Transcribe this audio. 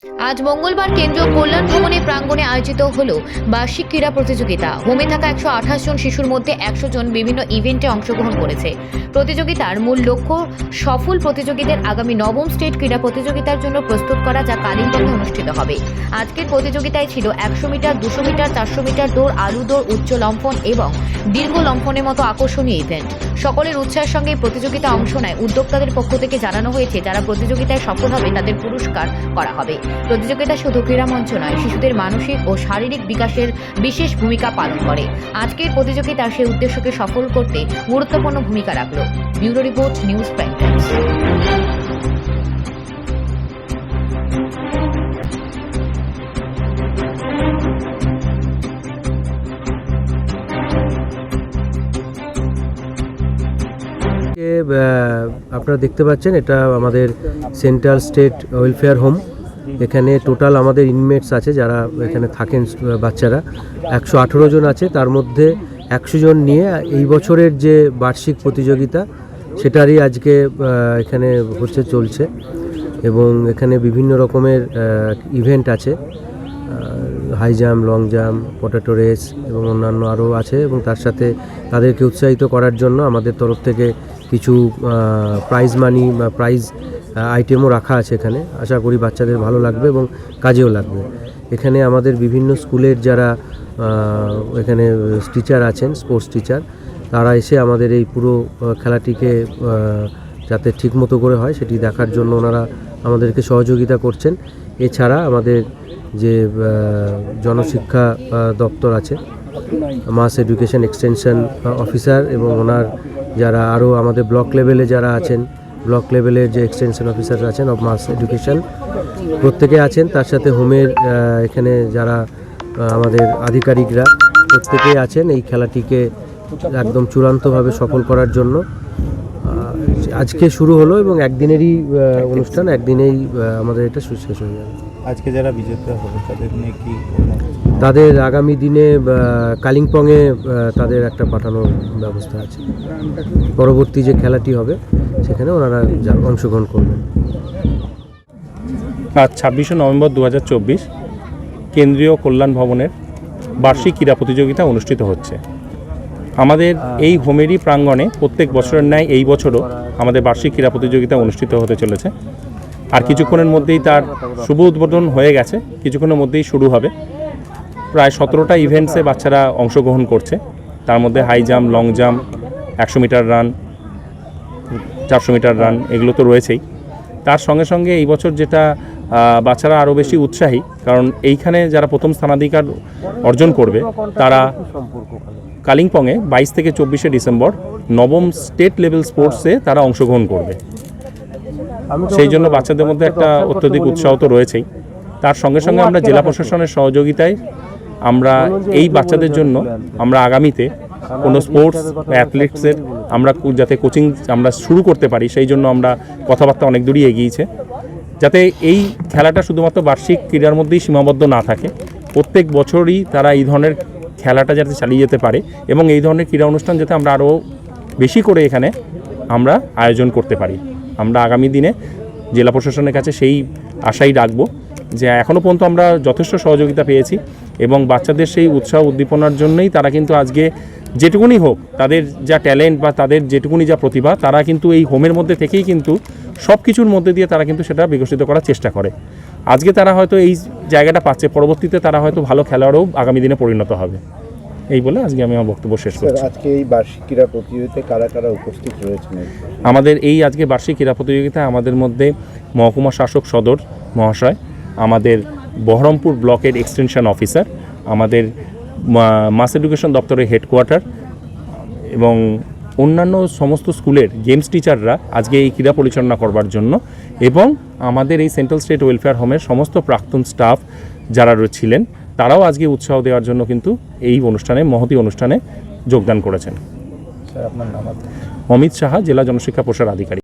আজ মঙ্গলবার কেন্দ্রীয় কল্যাণ ভবনে প্রাঙ্গণে আয়োজিত হলো বার্ষিক ক্রীড়া প্রতিযোগিতা। হোমে থাকা 128 জন শিশুর মধ্যে 100 জন বিভিন্ন ইভেন্টে অংশগ্রহণ করেছে। প্রতিযোগিতার মূল লক্ষ্য সফল প্রতিযোগীদের আগামী নবম স্টেট ক্রীড়া প্রতিযোগিতার জন্য প্রস্তুত করা, যা কালিম্পংয়ে অনুষ্ঠিত হবে। আজকের প্রতিযোগিতায় ছিল 100 মিটার, 200 মিটার, 400 মিটার দৌড়, আলু দৌড়, উচ্চ লম্ফন এবং দীর্ঘ লম্ফনের মতো আকর্ষণীয় ইভেন্ট। সকলের উৎসাহের সঙ্গে প্রতিযোগিতা অংশ নেয় উদ্যোক্তাদের পক্ষ থেকে জানানো হয়েছে, যারা প্রতিযোগিতায় সফল হবে তাদের পুরস্কার করা হবে। প্রতিযোগিতা শুধু ক্রীড়া মঞ্চ নয়, শিশুদের মানসিক ও শারীরিক বিকাশের বিশেষ ভূমিকা পালন করে। আজকের প্রতিযোগিতা সেই উদ্দেশ্যকে সফল করতে গুরুত্বপূর্ণ ভূমিকা রাখল। Bureau report, news prime Times. আপনারা দেখতে পাচ্ছেন, এটা আমাদের সেন্ট্রাল স্টেট ওয়েলফেয়ার হোম। এখানে টোটাল আমাদের ইনমেটস আছে যারা এখানে থাকেন, বাচ্চারা 118 জন আছে। তার মধ্যে 100 জন নিয়ে এই বছরের যে বার্ষিক প্রতিযোগিতা সেটারই আজকে এখানে চলছে এবং এখানে বিভিন্ন রকমের ইভেন্ট আছে, high jump, long jump, potato race এবং অন্যান্য আরও আছে। এবং তার সাথে তাদেরকে উৎসাহিত করার জন্য আমাদের তরফ থেকে কিছু প্রাইজ মানি বা প্রাইজ আইটেমও রাখা আছে এখানে। আশা করি বাচ্চাদের ভালো লাগবে এবং কাজেও লাগবে। এখানে আমাদের বিভিন্ন স্কুলের যারা এখানে টিচার আছেন, স্পোর্টস টিচার, তারা এসে আমাদের এই পুরো খেলাটিকে যাতে ঠিকমতো করে হয় সেটি দেখার জন্য ওনারা আমাদেরকে সহযোগিতা করছেন। এছাড়া আমাদের যে জনশিক্ষা দপ্তর আছে, মাস এডুকেশন এক্সটেনশন অফিসার এবং ওনার যারা আরও আমাদের ব্লক লেভেলে যারা আছেন, ব্লক লেভেলের যে এক্সটেনশন অফিসার আছেন অফ মাস এডুকেশন, প্রত্যেকে আছেন। তার সাথে হোমের এখানে যারা আমাদের আধিকারিকরা প্রত্যেকেই আছেন এই খেলাটিকে একদম চূড়ান্তভাবে সফল করার জন্য। আজকে শুরু হলো এবং একদিনেরই অনুষ্ঠান, একদিনেই আমাদের এটা শেষ হয়ে যাবে। আজকে যারা বিজেতা হবে তাদের নিয়ে কি, তাদের আগামী দিনে কালিম্পংয়ে তাদের একটা পাঠানোর ব্যবস্থা আছে। পরবর্তী যে খেলাটি হবে সেখানে ওনারা অংশগ্রহণ করবেন। আজ 26শে নভেম্বর 2024 কেন্দ্রীয় কল্যাণ ভবনের বার্ষিক ক্রীড়া প্রতিযোগিতা অনুষ্ঠিত হচ্ছে। আমাদের এই হোমেরই প্রাঙ্গণে প্রত্যেক বছরের ন্যায় এই বছরও আমাদের বার্ষিক ক্রীড়া প্রতিযোগিতা অনুষ্ঠিত হতে চলেছে। আর কিছুক্ষণের মধ্যেই তার শুভ উদ্বোধন হয়ে গেছে, কিছুক্ষণের মধ্যেই শুরু হবে। প্রায় 17টা ইভেন্টসে বাচ্চারা অংশগ্রহণ করছে। তার মধ্যে high jump, long jump, 100 metre run, 400 metre run, এগুলো তো রয়েছেই। তার সঙ্গে সঙ্গে এই বছর যেটা বাচ্চারা আরও বেশি উৎসাহী, কারণ এইখানে যারা প্রথম স্থানাধিকার অর্জন করবে তারা কালিম্পংয়ে 22 থেকে 24শে ডিসেম্বর নবম স্টেট লেভেল স্পোর্টসে তারা অংশগ্রহণ করবে। সেই জন্য বাচ্চাদের মধ্যে একটা অত্যধিক উৎসাহ তো রয়েছেই। তার সঙ্গে সঙ্গে আমরা জেলা প্রশাসনের সহযোগিতায় আমরা এই বাচ্চাদের জন্য আমরা আগামীতে কোনো স্পোর্টস অ্যাথলেটসের আমরা যাতে কোচিং আমরা শুরু করতে পারি, সেই জন্য আমরা কথাবার্তা অনেক দূরই এগিয়েছে, যাতে এই খেলাটা শুধুমাত্র বার্ষিক ক্রীড়ার মধ্যেই সীমাবদ্ধ না থাকে। প্রত্যেক বছরই তারা এই ধরনের খেলাটা যাতে চালিয়ে যেতে পারে এবং এই ধরনের ক্রীড়া অনুষ্ঠান যাতে আমরা আরও বেশি করে এখানে আমরা আয়োজন করতে পারি। আমরা আগামী দিনে জেলা প্রশাসনের কাছে সেই আশাই রাখবো যে এখনও পর্যন্ত আমরা যথেষ্ট সহযোগিতা পেয়েছি এবং বাচ্চাদের সেই উৎসাহ উদ্দীপনার জন্যই তারা কিন্তু আজকে যেটুকুনি হোক তাদের যা ট্যালেন্ট বা তাদের যেটুকুনি যা প্রতিভা, তারা কিন্তু এই হোমের মধ্যে থেকেই কিন্তু সব কিছুর মধ্যে দিয়ে তারা কিন্তু সেটা বিকশিত করার চেষ্টা করে। আজকে তারা হয়তো এই জায়গাটা পাচ্ছে, পরবর্তীতে তারা হয়তো ভালো খেলোয়াড়ও আগামী দিনে পরিণত হবে। এই বলে আজকে আমি আমার বক্তব্য শেষ করছি। আজকে এই বার্ষিক ক্রীড়া প্রতিযোগিতায় কারা কারা উপস্থিত রয়েছেন? আমাদের এই আজকে বার্ষিক ক্রীড়া প্রতিযোগিতায় আমাদের মধ্যে মহকুমা শাসক সদর মহাশয়, আমাদের বহরমপুর ব্লকের এক্সটেনশন অফিসার, আমাদের মাস এডুকেশন দপ্তরের হেডকোয়ার্টার এবং অন্যান্য সমস্ত স্কুলের গেমস টিচাররা আজকে এই ক্রীড়া পরিচালনা করবার জন্য, এবং আমাদের এই সেন্ট্রাল স্টেট ওয়েলফেয়ার হোমের সমস্ত প্রাক্তন স্টাফ যারা ছিলেন তারাও আজকে উৎসাহ দেওয়ার জন্য কিন্তু এই অনুষ্ঠানে, মহতী অনুষ্ঠানে যোগদান করেছেন। স্যার, আপনার নাম? অমিত সাহা, জেলা জনশিক্ষা প্রসার আধিকারিক।